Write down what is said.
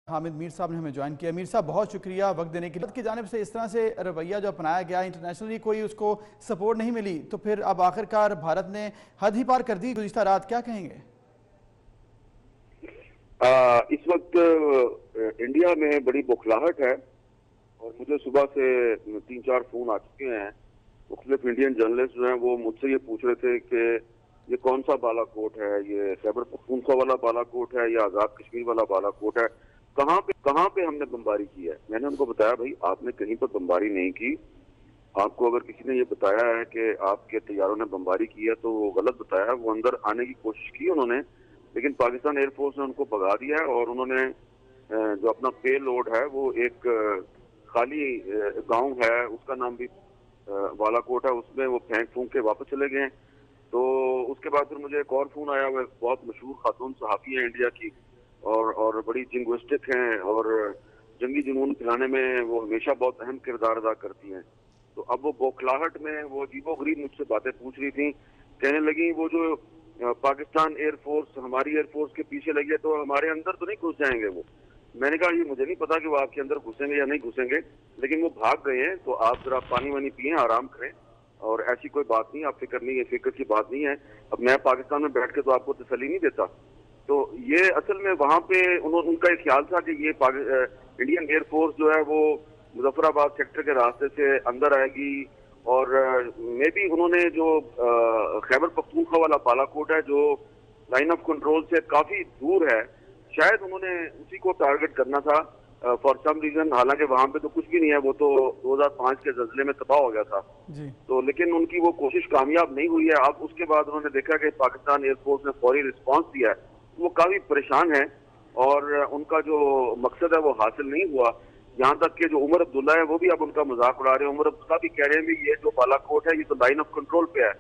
حامد میر صاحب نے ہمیں جوائن کیا۔ میر صاحب بہت شکریہ وقت دینے کے لیے۔ کی جانب سے اس طرح سے رویہ جو اپنایا گیا، انٹرنیشنلی کوئی اس کو سپورٹ نہیں ملی، تو پھر اب آخرکار بھارت نے حد ہی پار کر دی گزشتہ رات، کیا کہیں گے؟ اس وقت انڈیا میں بڑی بوکھلاہٹ ہے اور مجھے صبح سے 3-4 فون آ چکے ہیں۔ مختلف انڈین جرنلسٹ جو ہیں وہ مجھ سے یہ پوچھ رہے تھے کہ یہ کون سا بالا کوٹ ہے، یہ خیبر پختونخوا والا بالا کوٹ ہے یا آزاد کشمیر والا بالا کوٹ ہے، کہاں پہ ہم نے بمباری کی ہے۔ میں نے ان کو بتایا بھائی آپ نے کہیں پر بمباری نہیں کی، آپ کو اگر کسی نے یہ بتایا ہے کہ آپ کے طیاروں نے بمباری کی ہے تو وہ غلط بتایا ہے۔ وہ اندر آنے کی کوشش کی انہوں نے، لیکن پاکستان ایئر فورس نے ان کو بھگا دیا ہے اور انہوں نے جو اپنا پے لوڈ ہے وہ ایک خالی گاؤں ہے، اس کا نام بھی بالا کوٹ ہے، اس میں وہ پھونک کے واپس چلے گئے۔ تو اس کے بعد پھر مجھے ایک اور فون آیا، وہ بہت مشہور خاتون صحافی ہیں انڈیا کی اور بڑی جنگوسٹک ہیں اور جنگی جنون پھیلانے میں وہ ہمیشہ بہت اہم کردار ادا کرتی ہیں۔ تو اب وہ بوکھلاہٹ میں وہ عجیب و غریب مجھ سے باتیں پوچھ رہی تھیں، کہنے لگی وہ جو پاکستان ایئر فورس ہماری ایئر فورس کے پیچھے لگی ہے تو ہمارے اندر تو نہیں گھس جائیں گے وہ۔ میں نے کہا یہ مجھے نہیں پتا کہ وہ آپ کے اندر گھسیں گے یا نہیں گھسیں گے، لیکن وہ بھاگ گئے ہیں تو آپ ذرا پانی وانی پئیں، آرام کریں، اور ایسی کوئی بات نہیں، آپ فکر نہیں ہے، فکر کی بات نہیں ہے۔ اب میں پاکستان میں بیٹھ کے تو آپ کو تسلی نہیں دیتا۔ تو یہ اصل میں وہاں پہ ان کا یہ خیال تھا کہ یہ انڈین ایئر فورس جو ہے وہ مظفر آباد سیکٹر کے راستے سے اندر آئے گی، اور میں بھی انہوں نے جو خیبر پختونخوا والا بالا کوٹ ہے جو لائن آف کنٹرول سے کافی دور ہے، شاید انہوں نے اسی کو ٹارگٹ کرنا تھا فار سم ریزن، حالانکہ وہاں پہ تو کچھ بھی نہیں ہے، وہ تو 2005 کے زلزلے میں تباہ ہو گیا تھا۔ تو لیکن ان کی وہ کوشش کامیاب نہیں ہوئی ہے۔ اب اس کے بعد انہوں نے دیکھا کہ پاکستان ایئر فورس نے فوری رسپانس دیا ہے، وہ کافی پریشان ہیں اور ان کا جو مقصد ہے وہ حاصل نہیں ہوا۔ یہاں تک کہ جو عمر عبداللہ ہے وہ بھی اب ان کا مذاق اڑا رہے ہیں۔ عمر عبداللہ بھی کہہ رہے ہیں بھی یہ جو بالا کوٹ ہے یہ تو لائن آف کنٹرول پہ ہے،